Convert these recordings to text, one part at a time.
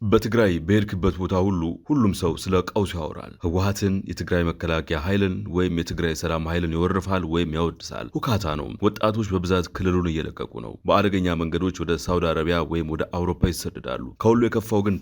በትግራይ በሄድክበት ቦታ ሁሉም ሰው ስለ ቀውሱ ያወራል። ህወሓትን፣ የትግራይ መከላከያ ኃይልን ወይም የትግራይ ሰላም ኃይልን ይወርፋል ወይም ያወድሳል። ሁካታ ነው። ወጣቶች በብዛት ክልሉን እየለቀቁ ነው። በአደገኛ መንገዶች ወደ ሳውዲ አረቢያ ወይም ወደ አውሮፓ ይሰደዳሉ። ከሁሉ የከፋው ግን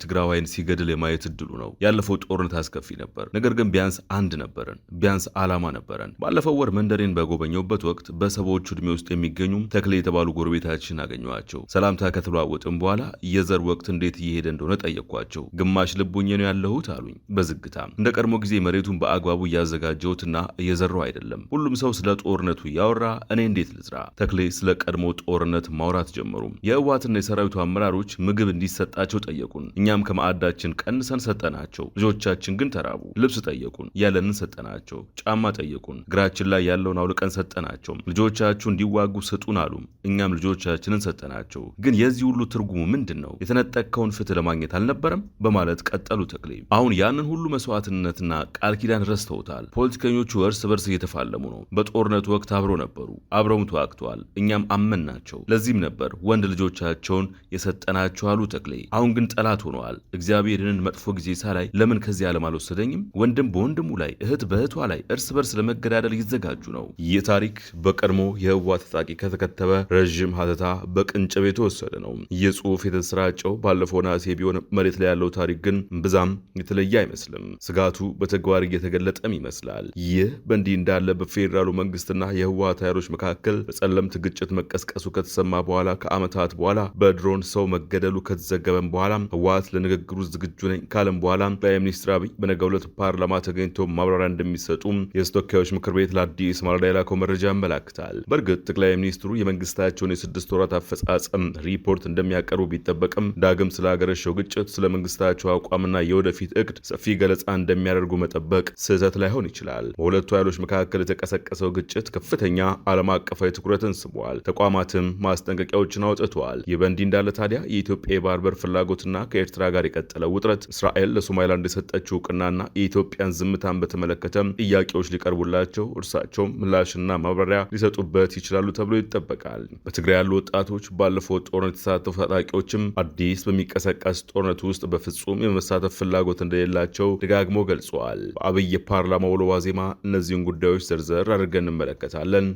ትግራዋይን ሲገድል የማየት እድሉ ነው። ያለፈው ጦርነት አስከፊ ነበር። ነገር ግን ቢያንስ አንድ ነበረን፣ ቢያንስ ዓላማ ነበረን። ባለፈው ወር መንደሬን በጎበኘውበት ወቅት በሰባዎቹ ዕድሜ ውስጥ የሚገኙ ተክሌ የተባሉ ጎረቤታችን አገኘኋቸው። ሰላምታ ከተለዋወጥን በኋላ የዘር ወቅት እንዴት እየሄደ እንደሆነ ጠየቅኳቸው። ግማሽ ልቡኜ ነው ያለሁት አሉኝ በዝግታ። እንደ ቀድሞ ጊዜ መሬቱን በአግባቡ እያዘጋጀሁትና እየዘራው አይደለም። ሁሉም ሰው ስለ ጦርነቱ ያወራ፣ እኔ እንዴት ልዝራ? ተክሌ ስለ ቀድሞ ጦርነት ማውራት ጀመሩ። የህወሓትና የሰራዊቱ አመራሮች ምግብ እንዲሰጣቸው ጠየቁን። እኛም ከማዕዳችን ቀንሰን ሰጠናቸው። ልጆቻችን ግን ተራቡ። ልብስ ጠየቁን፣ ያለንን ሰጠናቸው። ጫማ ጠየቁን፣ እግራችን ላይ ያለውን አውልቀን ሰጠናቸው። ልጆቻችሁ እንዲዋጉ ስጡን አሉ። እኛም ልጆቻችንን ሰጠናቸው። ግን የዚህ ሁሉ ትርጉሙ ምንድን ነው? የተነጠቀውን ፍትህ ለማግኘት አልነበረም? በማለት ቀጠሉ ተክሌ። አሁን ያንን ሁሉ መስዋዕትነትና ቃል ኪዳን ረስተውታል። ፖለቲከኞቹ እርስ በርስ እየተፋለሙ ነው። በጦርነቱ ወቅት አብረው ነበሩ፣ አብረውም ተዋግተዋል። እኛም አመንናቸው። ለዚህም ነበር ወንድ ልጆቻቸውን የሰጠናቸው አሉ ተክሌ። አሁን ግን ጠላት ሆነዋል። እግዚአብሔርን መጥፎ ጊዜ ሳላይ ለምን ከዚህ ዓለም አልወሰደኝም? ወንድም በወንድሙ ላይ፣ እህት በእህቷ ላይ እርስ በርስ ለመገዳደል ይዘጋጁ ነው። ይህ ታሪክ በቀድሞ የህወሓት ታጣቂ ከተከተበ ረዥም ሀተታ በቅንጭብ የተወሰደ ነው። ይህ ጽሑፍ የተሰራጨው ባለፈው ነሐሴ ቢሆን መሬት ላይ ያለው ታሪክ ግን ብዛም የተለየ አይመስልም። ስጋቱ በተግባር እየተገለጠም ይመስላል። ይህ በእንዲህ እንዳለ በፌዴራሉ መንግስትና የህወሓት ኃይሎች መካከል በጸለምት ግጭት መቀስቀሱ ከተሰማ በኋላ ከዓመታት በኋላ በድሮን ሰው መገደሉ ከተዘገበም በኋላ ህወሓት ለንግግሩ ዝግጁ ነኝ ካለም በኋላ ጠቅላይ ሚኒስትር አብይ በነገው ዕለት ፓርላማ ተገኝተው ማብራሪያ እንደሚሰጡ የተወካዮች ምክር ቤት ለአዲስ ማለዳ የላከው መረጃ ያመላክታል። በእርግጥ ጠቅላይ ሚኒስትሩ የመንግስታቸውን የ6 ወራት አፈጻጸም ሪፖርት እንደሚያቀርቡ ቢጠበቅም ዳግም ስለ ሀገረሸው ግጭት፣ ስለ መንግስታቸው አቋምና የወደፊት እቅድ ሰፊ ገለጻ እንደሚያደርጉ መጠበቅ ስህተት ላይሆን ይችላል። በሁለቱ ኃይሎች መካከል የተቀሰቀሰው ግጭት ከፍተኛ ዓለም አቀፋዊ ትኩረትን ስቧል። ተቋማትም ማስጠንቀቂያዎችን አውጥተዋል። ይህ በእንዲህ እንዳለ ታዲያ የኢትዮጵያ የባህር በር ፍላጎትና ከኤርትራ ጋር የቀጠለው ውጥረት፣ እስራኤል ለሶማሊላንድ የሰጠችው እውቅናና የኢትዮጵያን ዝምታን በተመለከተ ጥያቄዎች ሊቀርቡላቸው እርሳቸውም ምላሽና ማብራሪያ ሊሰጡበት ይችላሉ ተብሎ ይጠበቃል። በትግራይ ያሉ ወጣቶች ባለፈው ጦርነት የተሳተፉ ታጣቂዎችም አዲስ በሚቀሰቀስ ጦርነት ውስጥ በፍጹም የመሳተፍ ፍላጎት እንደሌላቸው ደጋግሞ ገልጸዋል። በአብይ የፓርላማ ውሎ ዋዜማ እነዚህን ጉዳዮች ዘርዘር አድርገን እንመለከታለን።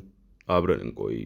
አብረን እንቆይ።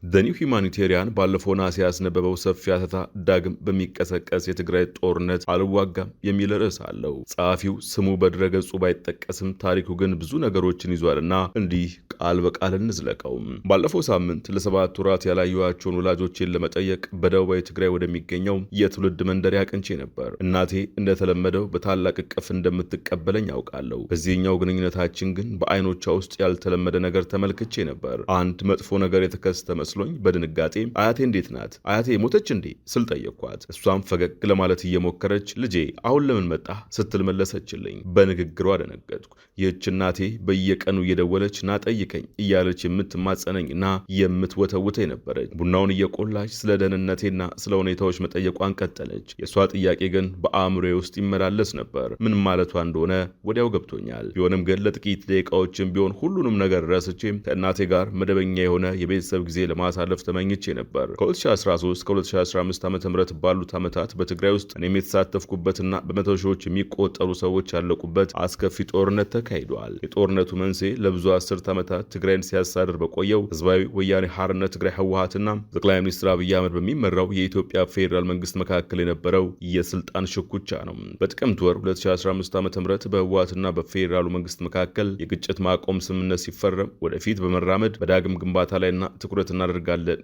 ዘኒው ሂውማኒቴሪያን ባለፈው ነሐሴ ያስነበበው ሰፊ ሀተታ ዳግም በሚቀሰቀስ የትግራይ ጦርነት አልዋጋም የሚል ርዕስ አለው። ጸሐፊው ስሙ በድረገጹ ባይጠቀስም ታሪኩ ግን ብዙ ነገሮችን ይዟልና እንዲህ ቃል በቃል እንዝለቀው። ባለፈው ሳምንት ለ7 ወራት ያላየኋቸውን ወላጆቼን ለመጠየቅ በደቡባዊ ትግራይ ወደሚገኘው የትውልድ መንደሬ አቅንቼ ነበር። እናቴ እንደተለመደው በታላቅ እቅፍ እንደምትቀበለኝ ያውቃለሁ። በዚህኛው ግንኙነታችን ግን በአይኖቿ ውስጥ ያልተለመደ ነገር ተመልክቼ ነበር። አንድ መጥፎ ነገር የተከሰተ መስሎኝ በድንጋጤ አያቴ እንዴት ናት? አያቴ ሞተች እንዴ ስል ጠየቅኳት። እሷም ፈገግ ለማለት እየሞከረች ልጄ አሁን ለምን መጣህ ስትል መለሰችልኝ። በንግግሯ ደነገጥኩ። ይህች እናቴ በየቀኑ እየደወለች ና ጠይቀኝ እያለች የምትማጸነኝና የምትወተውተኝ ነበረች። ቡናውን እየቆላች ስለ ደህንነቴና ስለ ሁኔታዎች መጠየቋን ቀጠለች። የእሷ ጥያቄ ግን በአእምሮዬ ውስጥ ይመላለስ ነበር። ምን ማለቷ እንደሆነ ወዲያው ገብቶኛል። ቢሆንም ግን ለጥቂት ደቂቃዎችም ቢሆን ሁሉንም ነገር ረስቼ ከእናቴ ጋር መደበኛ የሆነ የቤተሰብ ጊዜ ለማሳለፍ ተመኝቼ ነበር። ከ2013 እስከ 2015 ዓ.ም ባሉት ዓመታት በትግራይ ውስጥ እኔም የተሳተፍኩበትና በመቶ ሺዎች የሚቆጠሩ ሰዎች ያለቁበት አስከፊ ጦርነት ተካሂዷል። የጦርነቱ መንስኤ ለብዙ አስርት ዓመታት ትግራይን ሲያሳድር በቆየው ህዝባዊ ወያኔ ሓርነት ትግራይ ህወሓትና ጠቅላይ ሚኒስትር አብይ አህመድ በሚመራው የኢትዮጵያ ፌዴራል መንግስት መካከል የነበረው የስልጣን ሽኩቻ ነው። በጥቅምት ወር 2015 ዓ.ም በህወሓትና በፌዴራሉ መንግስት መካከል የግጭት ማቆም ስምምነት ሲፈረም ወደፊት በመራመድ በዳግም ግንባታ ላይና ትኩረት እናደርጋለን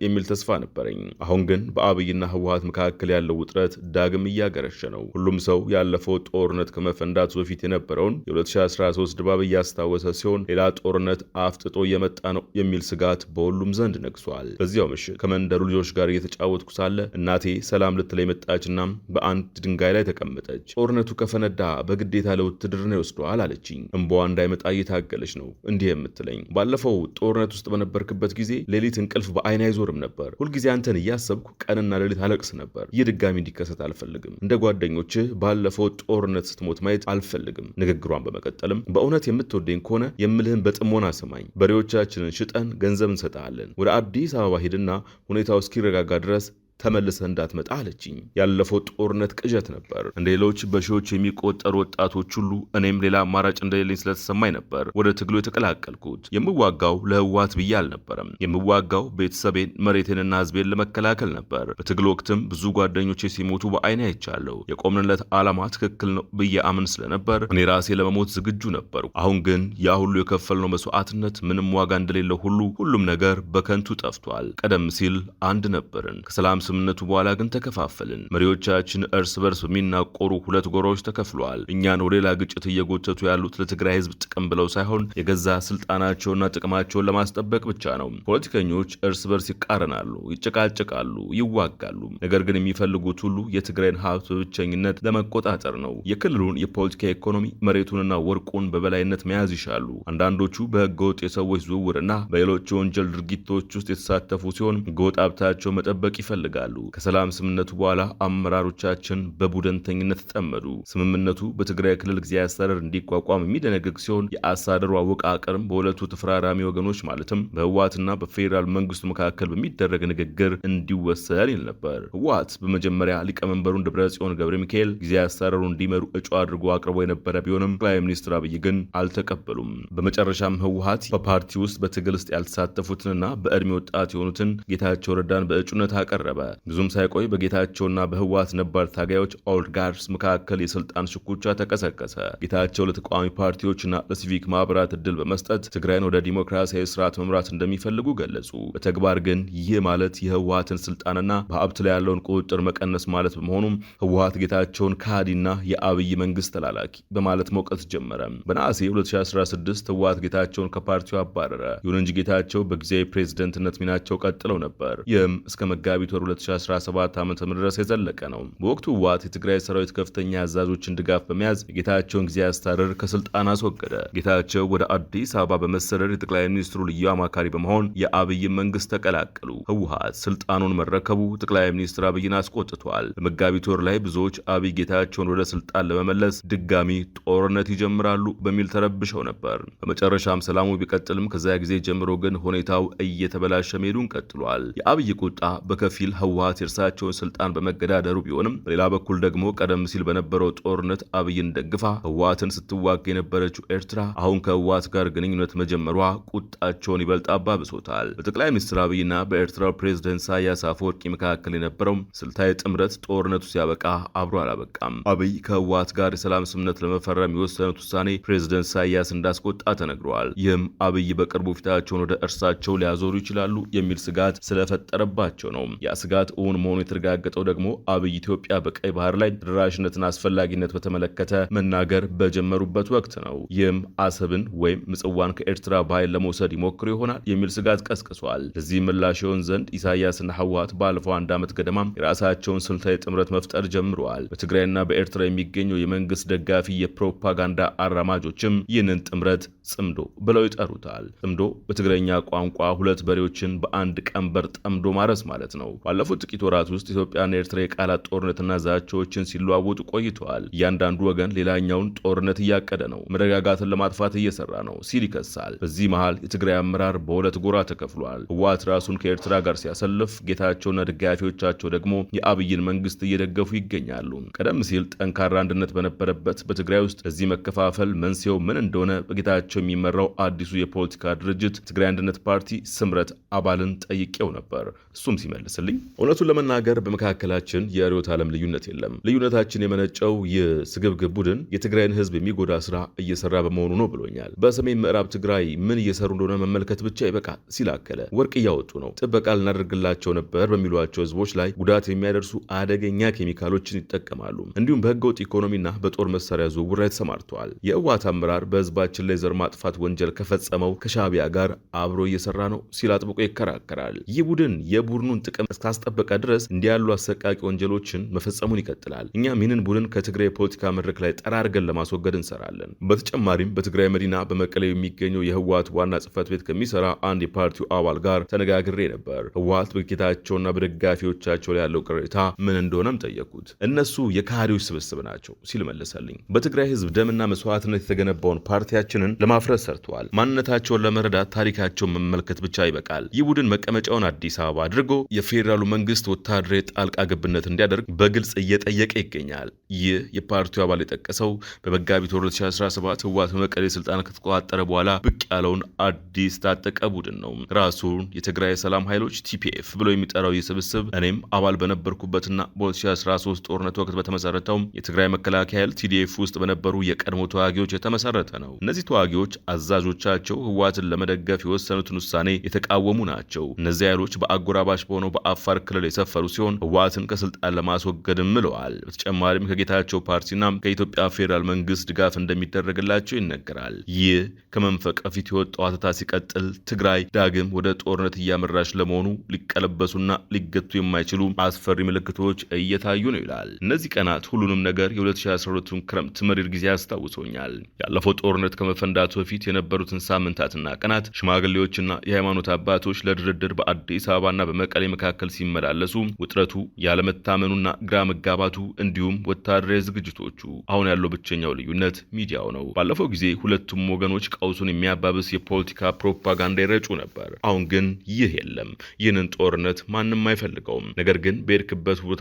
የሚል ተስፋ ነበረኝ። አሁን ግን በአብይና ህወሓት መካከል ያለው ውጥረት ዳግም እያገረሸ ነው። ሁሉም ሰው ያለፈው ጦርነት ከመፈንዳቱ በፊት የነበረውን የ2013 ድባብ እያስታወሰ ሲሆን ሌላ ጦርነት አፍጥጦ እየመጣ ነው የሚል ስጋት በሁሉም ዘንድ ነግሷል። በዚያው ምሽት ከመንደሩ ልጆች ጋር እየተጫወትኩ ሳለ እናቴ ሰላም ልትለኝ መጣችና በአንድ ድንጋይ ላይ ተቀመጠች። ጦርነቱ ከፈነዳ በግዴታ ለውትድርና ይወስደዋል አለችኝ። እንባዋ እንዳይመጣ እየታገለች ነው እንዲህ የምትለኝ። ባለፈው ጦርነት ውስጥ በነበርክበት ጊዜ ሌሊት እንቅልፍ በአይን አይዞርም ነበር። ሁልጊዜ አንተን እያሰብኩ ቀንና ሌሊት አለቅስ ነበር። ይህ ድጋሚ እንዲከሰት አልፈልግም። እንደ ጓደኞችህ ባለፈው ጦርነት ስትሞት ማየት አልፈልግም። ንግግሯን በመቀጠልም በእውነት የምትወደኝ ከሆነ የምልህን በጥሞና ስማኝ። በሬዎቻችንን ሽጠን ገንዘብ እንሰጥሃለን። ወደ አዲስ አበባ ሂድና ሁኔታው እስኪረጋጋ ድረስ ተመልሰህ እንዳትመጣ አለችኝ። ያለፈው ጦርነት ቅዠት ነበር። እንደ ሌሎች በሺዎች የሚቆጠሩ ወጣቶች ሁሉ እኔም ሌላ አማራጭ እንደሌለኝ ስለተሰማኝ ነበር ወደ ትግሉ የተቀላቀልኩት። የምዋጋው ለህወሓት ብዬ አልነበረም። የምዋጋው ቤተሰቤን፣ መሬቴንና ህዝቤን ለመከላከል ነበር። በትግል ወቅትም ብዙ ጓደኞቼ ሲሞቱ በአይኔ አይቻለሁ። የቆምንለት ዓላማ ትክክል ነው ብዬ አምን ስለነበር እኔ ራሴ ለመሞት ዝግጁ ነበሩ። አሁን ግን ያ ሁሉ የከፈልነው መስዋዕትነት ምንም ዋጋ እንደሌለው ሁሉ ሁሉም ነገር በከንቱ ጠፍቷል። ቀደም ሲል አንድ ነበርን። ከሰላም ስምምነቱ በኋላ ግን ተከፋፈልን። መሪዎቻችን እርስ በርስ በሚናቆሩ ሁለት ጎራዎች ተከፍለዋል። እኛን ወደ ሌላ ግጭት እየጎተቱ ያሉት ለትግራይ ህዝብ ጥቅም ብለው ሳይሆን የገዛ ስልጣናቸውና ጥቅማቸውን ለማስጠበቅ ብቻ ነው። ፖለቲከኞች እርስ በርስ ይቃረናሉ፣ ይጨቃጨቃሉ፣ ይዋጋሉ። ነገር ግን የሚፈልጉት ሁሉ የትግራይን ሀብት በብቸኝነት ለመቆጣጠር ነው። የክልሉን የፖለቲካ ኢኮኖሚ፣ መሬቱንና ወርቁን በበላይነት መያዝ ይሻሉ። አንዳንዶቹ በህገወጥ የሰዎች ዝውውርና በሌሎች የወንጀል ድርጊቶች ውስጥ የተሳተፉ ሲሆን ህገወጥ ሀብታቸው መጠበቅ ይፈልጋሉ። ከሰላም ስምምነቱ በኋላ አመራሮቻችን በቡድንተኝነት ተጠመዱ። ስምምነቱ በትግራይ ክልል ጊዜያዊ አስተዳደር እንዲቋቋም የሚደነግግ ሲሆን የአስተዳደሩ አወቃቀርም በሁለቱ ተፈራራሚ ወገኖች ማለትም በህወሓትና በፌዴራል መንግስቱ መካከል በሚደረግ ንግግር እንዲወሰን ይል ነበር። ህወሓት በመጀመሪያ ሊቀመንበሩን ደብረጽዮን ገብረ ሚካኤል ጊዜያዊ አስተዳደሩ እንዲመሩ እጩ አድርጎ አቅርቦ የነበረ ቢሆንም ጠቅላይ ሚኒስትር አብይ ግን አልተቀበሉም። በመጨረሻም ህወሓት በፓርቲ ውስጥ በትግል ውስጥ ያልተሳተፉትንና በእድሜ ወጣት የሆኑትን ጌታቸው ረዳን በእጩነት አቀረበ። ብዙም ሳይቆይ በጌታቸውና በህወሓት ነባር ታጋዮች ኦልድ ጋርድስ መካከል የስልጣን ሽኩቻ ተቀሰቀሰ። ጌታቸው ለተቃዋሚ ፓርቲዎችና ለሲቪክ ማህበራት እድል በመስጠት ትግራይን ወደ ዲሞክራሲያዊ ስርዓት መምራት እንደሚፈልጉ ገለጹ። በተግባር ግን ይህ ማለት የህወሓትን ስልጣንና በሀብት ላይ ያለውን ቁጥጥር መቀነስ ማለት በመሆኑም ህወሓት ጌታቸውን ከሃዲና የአብይ መንግስት ተላላኪ በማለት መውቀስ ጀመረ። በነሐሴ 2016 ህወሓት ጌታቸውን ከፓርቲው አባረረ። ይሁን እንጂ ጌታቸው በጊዜያዊ ፕሬዝደንትነት ሚናቸው ቀጥለው ነበር። ይህም እስከ መጋቢት 2017 ዓ.ም ድረስ የዘለቀ ነው። በወቅቱ ህወሓት የትግራይ ሰራዊት ከፍተኛ አዛዦችን ድጋፍ በመያዝ የጌታቸውን ጊዜያዊ አስተዳደር ከስልጣን አስወገደ። ጌታቸው ወደ አዲስ አበባ በመሰደድ የጠቅላይ ሚኒስትሩ ልዩ አማካሪ በመሆን የአብይን መንግስት ተቀላቀሉ። ህወሓት ስልጣኑን መረከቡ ጠቅላይ ሚኒስትር አብይን አስቆጥቷል። በመጋቢት ወር ላይ ብዙዎች አብይ ጌታቸውን ወደ ስልጣን ለመመለስ ድጋሚ ጦርነት ይጀምራሉ በሚል ተረብሸው ነበር። በመጨረሻም ሰላሙ ቢቀጥልም ከዚያ ጊዜ ጀምሮ ግን ሁኔታው እየተበላሸ መሄዱን ቀጥሏል። የአብይ ቁጣ በከፊል ህወሓት የእርሳቸውን ስልጣን በመገዳደሩ ቢሆንም በሌላ በኩል ደግሞ ቀደም ሲል በነበረው ጦርነት አብይን ደግፋ ህወሓትን ስትዋጋ የነበረችው ኤርትራ አሁን ከህወሓት ጋር ግንኙነት መጀመሯ ቁጣቸውን ይበልጥ አባብሶታል። በጠቅላይ ሚኒስትር አብይና በኤርትራው ፕሬዝደንት ኢሳያስ አፈወርቂ መካከል የነበረው ስልታዊ ጥምረት ጦርነቱ ሲያበቃ አብሮ አላበቃም። አብይ ከህወሓት ጋር የሰላም ስምምነት ለመፈረም የወሰኑት ውሳኔ ፕሬዝደንት ኢሳያስ እንዳስቆጣ ተነግሯል። ይህም አብይ በቅርቡ ፊታቸውን ወደ እርሳቸው ሊያዞሩ ይችላሉ የሚል ስጋት ስለፈጠረባቸው ነው። ያ ስጋት እውን መሆኑ የተረጋገጠው ደግሞ አብይ ኢትዮጵያ በቀይ ባህር ላይ ተደራሽነትን አስፈላጊነት በተመለከተ መናገር በጀመሩበት ወቅት ነው። ይህም አሰብን ወይም ምጽዋን ከኤርትራ በኃይል ለመውሰድ ይሞክሩ ይሆናል የሚል ስጋት ቀስቅሷል። ለዚህ ምላሽ ይሆን ዘንድ ኢሳያስና ህወሓት ባለፈው አንድ ዓመት ገደማ የራሳቸውን ስልታዊ ጥምረት መፍጠር ጀምረዋል። በትግራይና በኤርትራ የሚገኙ የመንግስት ደጋፊ የፕሮፓጋንዳ አራማጆችም ይህንን ጥምረት ጽምዶ ብለው ይጠሩታል። ጽምዶ በትግረኛ ቋንቋ ሁለት በሬዎችን በአንድ ቀንበር ጠምዶ ማረስ ማለት ነው። ባለፉት ጥቂት ወራት ውስጥ ኢትዮጵያና ኤርትራ የቃላት ጦርነትና ዛቻዎችን ሲለዋወጡ ቆይተዋል። እያንዳንዱ ወገን ሌላኛውን ጦርነት እያቀደ ነው፣ መረጋጋትን ለማጥፋት እየሰራ ነው ሲል ይከሳል። በዚህ መሃል የትግራይ አመራር በሁለት ጎራ ተከፍሏል። ህወሓት ራሱን ከኤርትራ ጋር ሲያሰልፍ፣ ጌታቸውና ደጋፊዎቻቸው ደግሞ የአብይን መንግስት እየደገፉ ይገኛሉ። ቀደም ሲል ጠንካራ አንድነት በነበረበት በትግራይ ውስጥ ለዚህ መከፋፈል መንስኤው ምን እንደሆነ በጌታቸው የሚመራው አዲሱ የፖለቲካ ድርጅት ትግራይ አንድነት ፓርቲ ስምረት አባልን ጠይቄው ነበር። እሱም ሲመልስልኝ እውነቱን ለመናገር በመካከላችን የርዕዮተ ዓለም ልዩነት የለም። ልዩነታችን የመነጨው የስግብግብ ቡድን የትግራይን ህዝብ የሚጎዳ ስራ እየሰራ በመሆኑ ነው ብሎኛል። በሰሜን ምዕራብ ትግራይ ምን እየሰሩ እንደሆነ መመልከት ብቻ ይበቃል ሲላከለ ወርቅ እያወጡ ነው። ጥበቃ ልናደርግላቸው ነበር በሚሏቸው ህዝቦች ላይ ጉዳት የሚያደርሱ አደገኛ ኬሚካሎችን ይጠቀማሉ። እንዲሁም በህገወጥ ኢኮኖሚና በጦር መሳሪያ ዝውውር ላይ ተሰማርተዋል። የህወሓት አመራር በህዝባችን ላይ ዘር ማጥፋት ወንጀል ከፈጸመው ከሻዕቢያ ጋር አብሮ እየሰራ ነው ሲል አጥብቆ ይከራከራል። ይህ ቡድን የቡድኑን ጥቅም እስካስጠበቀ ድረስ እንዲያሉ አሰቃቂ ወንጀሎችን መፈጸሙን ይቀጥላል። እኛም ይህንን ቡድን ከትግራይ የፖለቲካ መድረክ ላይ ጠራርገን ለማስወገድ እንሰራለን። በተጨማሪም በትግራይ መዲና በመቀሌ የሚገኘው የህወሓት ዋና ጽህፈት ቤት ከሚሰራ አንድ የፓርቲው አባል ጋር ተነጋግሬ ነበር። ህወሓት በጌታቸውና በደጋፊዎቻቸው ላይ ያለው ቅሬታ ምን እንደሆነም ጠየቁት። እነሱ የካህዲዎች ስብስብ ናቸው ሲል መለሰልኝ። በትግራይ ህዝብ ደምና መስዋዕትነት የተገነባውን ፓርቲያችንን ለማፍረስ ሰርተዋል። ማንነታቸውን ለመረዳት ታሪካቸውን መመልከት ብቻ ይበቃል። ይህ ቡድን መቀመጫውን አዲስ አበባ አድርጎ የፌዴራሉ መንግስት ወታደራዊ ጣልቃ ገብነት እንዲያደርግ በግልጽ እየጠየቀ ይገኛል። ይህ የፓርቲው አባል የጠቀሰው በመጋቢት 2017 ህወሓት በመቀሌ ስልጣን ከተቆጣጠረ በኋላ ብቅ ያለውን አዲስ ታጠቀ ቡድን ነው። ራሱን የትግራይ ሰላም ኃይሎች ቲፒኤፍ ብሎ የሚጠራው ይህ ስብስብ እኔም አባል በነበርኩበትና በ2013 ጦርነት ወቅት በተመሰረተው የትግራይ መከላከያ ኃይል ቲዲኤፍ ውስጥ በነበሩ የቀድሞ ተዋጊዎች የተመሰረተ ነው። እነዚህ ተዋጊዎች አዛዦቻቸው ህወሓትን ለመደገፍ የወሰኑትን ውሳኔ የተቃወሙ ናቸው። እነዚህ ኃይሎች በአጎራባች በሆነው በአፋር ክልል የሰፈሩ ሲሆን ህወሓትን ከስልጣን ለማስወገድም ምለዋል። በተጨማሪም ከጌታቸው ፓርቲና ከኢትዮጵያ ፌዴራል መንግስት ድጋፍ እንደሚደረግላቸው ይነገራል። ይህ ከመንፈቅ ፊት የወጣው አተታ ሲቀጥል ትግራይ ዳግም ወደ ጦርነት እያመራች ለመሆኑ ሊቀለበሱና ሊገቱ የማይችሉ አስፈሪ ምልክቶች እየታዩ ነው ይላል። እነዚህ ቀናት ሁሉንም ነገር የ2012ቱን ክረምት መሪር ጊዜ አስታውሶኛል። ያለፈው ጦርነት ከመፈንዳቱ በፊት የነበሩትን ሳምንታትና ቀናት ሽማግሌዎችና የሃይማኖት አባቶች ለድርድር በአዲስ አበባና በመቀሌ መካከል ሲመላለሱ ውጥረቱ፣ ያለመታመኑና ግራ መጋባቱ እንዲሁም ወታደራዊ ዝግጅቶቹ። አሁን ያለው ብቸኛው ልዩነት ሚዲያው ነው። ባለፈው ጊዜ ሁለቱም ወገኖች ቀውሱን የሚያባብስ የፖለቲካ ፕሮፓጋንዳ ይረጩ ነበር። አሁን ግን ይህ የለም። ይህንን ጦርነት ማንም አይፈልገውም። ነገር ግን በሄድክበት ቦታ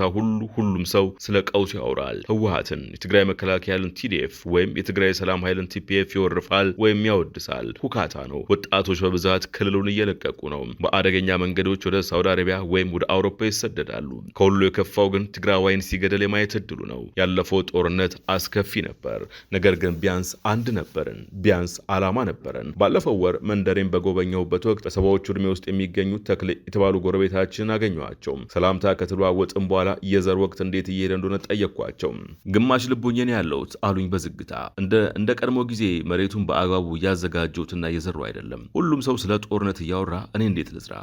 ሁሉም ሰው ስለ ቀውሱ ያወራል። ህወሓትን፣ የትግራይ መከላከያ ኃይልን ቲዲኤፍ ወይም የትግራይ ሰላም ኃይልን ቲፒኤፍ ይወርፋል ወይም ያወድሳል። ሁካታ ነው። ወጣቶች በብዛት ክልሉን እየለቀቁ ነው። በአደገኛ መንገዶች ወደ ሳውዲ አረቢያ ወይም ወደ አውሮፓ ይሰደዳሉ። ከሁሉ የከፋው ግን ትግራዋይን ሲገደል የማየት እድሉ ነው። ያለፈው ጦርነት አስከፊ ነበር። ነገር ግን ቢያንስ አንድ ነበርን። ቢያንስ ዓላማ ነበረን። ባለፈው ወር መንደሬን በጎበኘሁበት ወቅት በሰባዎቹ ዕድሜ ውስጥ የሚገኙት ተክሌ የተባሉ ጎረቤታችን አገኘኋቸው። ሰላምታ ከተለዋወጥን በኋላ የዘር ወቅት እንዴት እየሄደ እንደሆነ ጠየቅኳቸው። ግማሽ ልቡኝን ያለውት አሉኝ በዝግታ። እንደ ቀድሞ ጊዜ መሬቱን በአግባቡ እያዘጋጀሁትና እየዘሩ አይደለም። ሁሉም ሰው ስለ ጦርነት እያወራ እኔ እንዴት ልዝራ?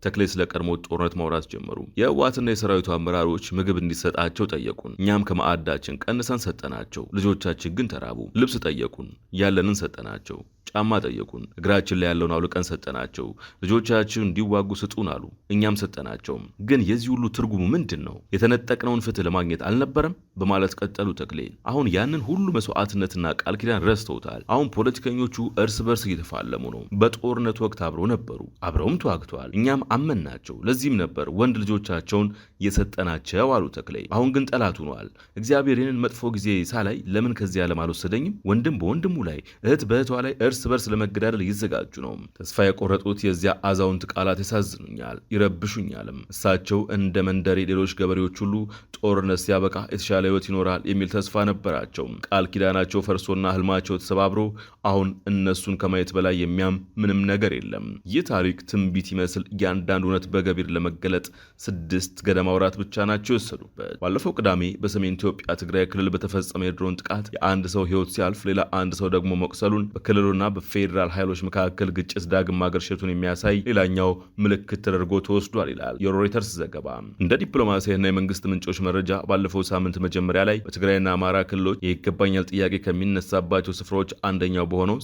ተክሌ ስለ ቀድሞ ጦርነት ማውራት ጀመሩ። የህወሓትና የሰራዊቱ አመራሮች ምግብ እንዲሰጣቸው ጠየቁን። እኛም ከማዕዳችን ቀንሰን ሰጠናቸው። ልጆቻችን ግን ተራቡ። ልብስ ጠየቁን። ያለንን ሰጠናቸው። ጫማ ጠየቁን። እግራችን ላይ ያለውን አውልቀን ሰጠናቸው። ልጆቻችን እንዲዋጉ ስጡን አሉ። እኛም ሰጠናቸው። ግን የዚህ ሁሉ ትርጉሙ ምንድን ነው? የተነጠቅነውን ፍትህ ለማግኘት አልነበረም? በማለት ቀጠሉ ተክሌ። አሁን ያንን ሁሉ መስዋዕትነትና ቃል ኪዳን ረስተውታል። አሁን ፖለቲከኞቹ እርስ በርስ እየተፋለሙ ነው። በጦርነቱ ወቅት አብረው ነበሩ፣ አብረውም ተዋግተዋል። እኛም አመንናቸው። ለዚህም ነበር ወንድ ልጆቻቸውን የሰጠናቸው አሉ ተክሌ። አሁን ግን ጠላት ሆነዋል። እግዚአብሔር ይህንን መጥፎ ጊዜ ሳላይ ለምን ከዚህ ዓለም አልወሰደኝም? ወንድም በወንድሙ ላይ፣ እህት በእህቷ ላይ እርስ በርስ ለመገዳደል እየተዘጋጁ ነው። ተስፋ የቆረጡት የዚያ አዛውንት ቃላት ያሳዝኑኛል፣ ይረብሹኛልም። እሳቸው እንደ መንደሬ ሌሎች ገበሬዎች ሁሉ ጦርነት ሲያበቃ የተሻለ ህይወት ይኖራል የሚል ተስፋ ነበራቸው። ቃል ኪዳናቸው ፈርሶና ህልማቸው ተሰባብሮ አሁን እነሱን ከማየት በላይ የሚያም ምንም ነገር የለም። ይህ ታሪክ ትንቢት ይመስል እያንዳንዱ እውነት በገቢር ለመገለጥ 6 ገደማ ወራት ብቻ ናቸው የወሰዱበት። ባለፈው ቅዳሜ በሰሜን ኢትዮጵያ ትግራይ ክልል በተፈጸመ የድሮን ጥቃት የአንድ ሰው ህይወት ሲያልፍ ሌላ አንድ ሰው ደግሞ መቁሰሉን በክልሉና በፌዴራል ኃይሎች መካከል ግጭት ዳግም ማገርሸቱን የሚያሳይ ሌላኛው ምልክት ተደርጎ ተወስዷል ይላል የሮይተርስ ዘገባ። እንደ ዲፕሎማሲያዊና የመንግስት ምንጮች መረጃ ባለፈው ሳምንት መጀመሪያ ላይ በትግራይና አማራ ክልሎች የይገባኛል ጥያቄ ከሚነሳባቸው ስፍራዎች አንደኛው በሆነው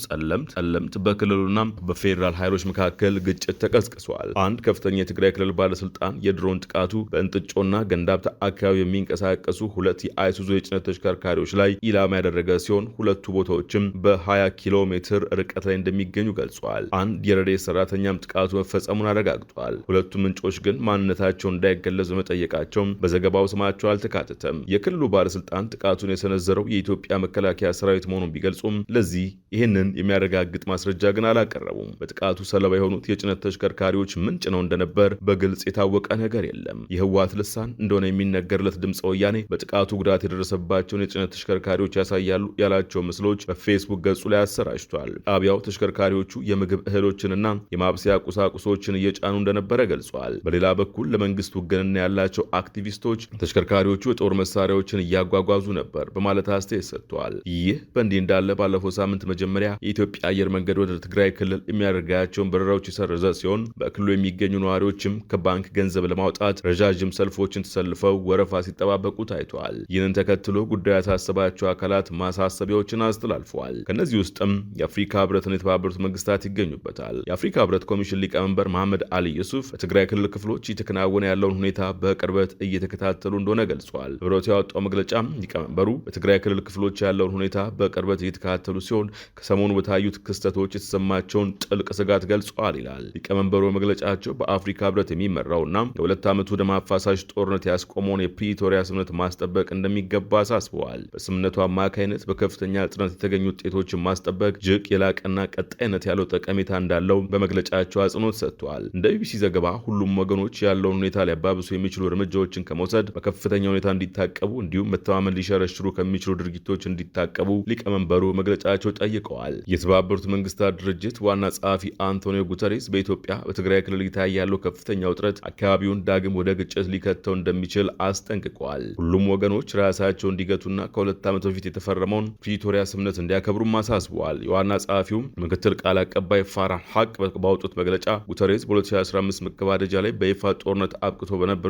ጸለምት በክልሉና በፌዴራል ኃይሎች መካከል ግጭት ተቀስቅሷል። አንድ ከፍተኛ የትግራይ ክልል ባለስልጣን የድሮን ጥቃቱ በእንጥጮና ገንዳብታ አካባቢ የሚንቀሳቀሱ 2 የአይሱዙ የጭነት ተሽከርካሪዎች ላይ ኢላማ ያደረገ ሲሆን ሁለቱ ቦታዎችም በ20 ኪሎ ሜትር ርቀት ላይ እንደሚገኙ ገልጿል። አንድ የረድኤት ሰራተኛም ጥቃቱ መፈጸሙን አረጋግጧል። ሁለቱም ምንጮች ግን ማንነታቸው እንዳይገለጽ በመጠየቃቸው በዘገባው ስማቸው አልተካተተም። የክልሉ ባለስልጣን ጥቃቱን የሰነዘረው የኢትዮጵያ መከላከያ ሰራዊት መሆኑን ቢገልጹም ለዚህ ይህንን የሚያረጋግጥ ማስረጃ ግን አላቀረቡም። በጥቃቱ ሰለባ የሆኑት የጭነት ተሽከርካሪዎች ምንጭ ነው እንደነበር በግልጽ የታወቀ ነገር የለም። የህወሓት ልሳን እንደሆነ የሚነገርለት ድምፀ ወያኔ በጥቃቱ ጉዳት የደረሰባቸውን የጭነት ተሽከርካሪዎች ያሳያሉ ያላቸው ምስሎች በፌስቡክ ገጹ ላይ አሰራጭቷል። ጣቢያው ተሽከርካሪዎቹ የምግብ እህሎችንና የማብሰያ ቁሳቁሶችን እየጫኑ እንደነበረ ገልጿል። በሌላ በኩል ለመንግስት ውግንና ያላቸው አክቲቪስቶች ተሽከርካሪዎቹ የጦር መሳሪያዎችን እያጓጓዙ ነበር በማለት አስተያየት ሰጥቷል። ይህ በእንዲህ እንዳለ ባለፈው ሳምንት መጀመሪያ የኢትዮጵያ አየር መንገድ ወደ ትግራይ ክልል የሚያደርጋቸውን በረራዎች የሰረዘ ሲሆን በክልሉ የሚገኙ ነዋሪዎችም ከባንክ ገንዘብ ለማውጣት ረዣዥም ሰልፎችን ተሰልፈው ወረፋ ሲጠባበቁ ታይተዋል። ይህንን ተከትሎ ጉዳዩ ያሳሰባቸው አካላት ማሳሰቢያዎችን አስተላልፈዋል። ከነዚህ ውስጥም የአፍሪካ ህብረትና የተባበሩት መንግስታት ይገኙበታል። የአፍሪካ ህብረት ኮሚሽን ሊቀመንበር መሐመድ አሊ ዩሱፍ በትግራይ ክልል ክፍሎች እየተከናወነ ያለውን ሁኔታ በቅርበት እየተከታተሉ እንደሆነ ገልጿል። ህብረቱ ያወጣው መግለጫ ሊቀመንበሩ በትግራይ ክልል ክፍሎች ያለውን ሁኔታ በቅርበት እየተከታተሉ ሲሆን ከሰሞኑ በታዩት ክስተቶች የተሰማቸውን ጥልቅ ስጋት ገልጸዋል ይላል። ሊቀመንበሩ መግለጫቸው በአፍሪካ ህብረት የሚመራውና የሁለት ዓመቱ ደም አፋሳሽ ጦርነት ያስቆመውን የፕሪቶሪያ ስምምነት ማስጠበቅ እንደሚገባ አሳስበዋል። በስምምነቱ አማካይነት በከፍተኛ ጥረት የተገኙ ውጤቶችን ማስጠበቅ እጅግ የላቀና ቀጣይነት ያለው ጠቀሜታ እንዳለው በመግለጫቸው አጽንኦት ሰጥተዋል። እንደ ቢቢሲ ዘገባ ሁሉም ወገኖች ያለውን ሁኔታ ሊያባብሱ የሚችሉ እርምጃዎችን ከመውሰድ በከፍተኛ ሁኔታ እንዲታቀቡ እንዲሁም መተማመን ሊሸረሽሩ ከሚችሉ ድርጊቶች እንዲታቀቡ ሊቀመንበሩ መግለጫቸው ጠይቀዋል። የተባበሩት መንግስታት ድርጅት ዋና ጸሐፊ አንቶኒዮ ጉተሬስ በኢትዮጵያ በትግራይ ክልል እየታየ ያለው ከፍተኛ ውጥረት አካባቢውን ዳግም ወደ ግጭት ሊከተው እንደሚችል አስጠንቅቀዋል። ሁሉም ወገኖች ራሳቸው እንዲገቱና ከሁለት ዓመት በፊት የተፈረመውን ፕሪቶሪያ ስምምነት እንዲያከብሩም አሳስበዋል። የዋና ጸሐፊው ምክትል ቃል አቀባይ ፋራህ ሐቅ ባወጡት መግለጫ ጉተሬስ በ2015 መገባደጃ ላይ በይፋ ጦርነት አብቅቶ በነበረው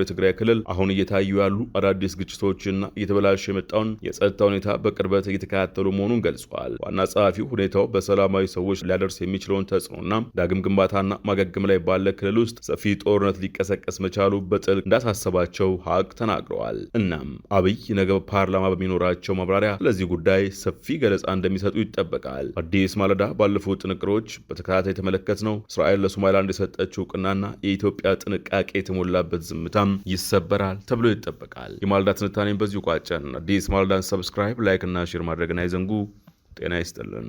የትግራይ ክልል አሁን እየታዩ ያሉ አዳዲስ ግጭቶችና እየተበላሸ የመጣውን የጸጥታ ሁኔታ በቅርበት እየተከታተሉ መሆኑን ገልጸዋል። ዋና ጸሐፊው ሁኔታው በሰላማዊ ሰዎች ሊያደርስ የሚችለውን ተጽዕኖና ዳግም ግንባታና ማገገም ላይ ባለ ክልል ውስጥ ሰፊ ጦርነት ሊቀሰቀስ መቻሉ በጥልቅ እንዳሳሰባቸው ሐቅ ተናግረዋል። እናም አብይ ነገ ፓርላማ በሚኖራቸው ማብራሪያ ለዚህ ጉዳይ ሰፊ ገለጻ እንደሚሰጡ ይጠበቃል። አዲስ ማለዳ ባለፉት ጥንቅሮች በተከታታይ የተመለከትነው እስራኤል ለሶማሊላንድ የሰጠችው እውቅናና የኢትዮጵያ ጥንቃቄ የተሞላበት ዝምታም ይሰበራል ተብሎ ይጠበቃል። የማለዳ ትንታኔን በዚሁ ቋጨን። አዲስ ማለዳን ሰብስክራይብ፣ ላይክ እና ሼር ማድረግን አይዘንጉ። ጤና ይስጥልን።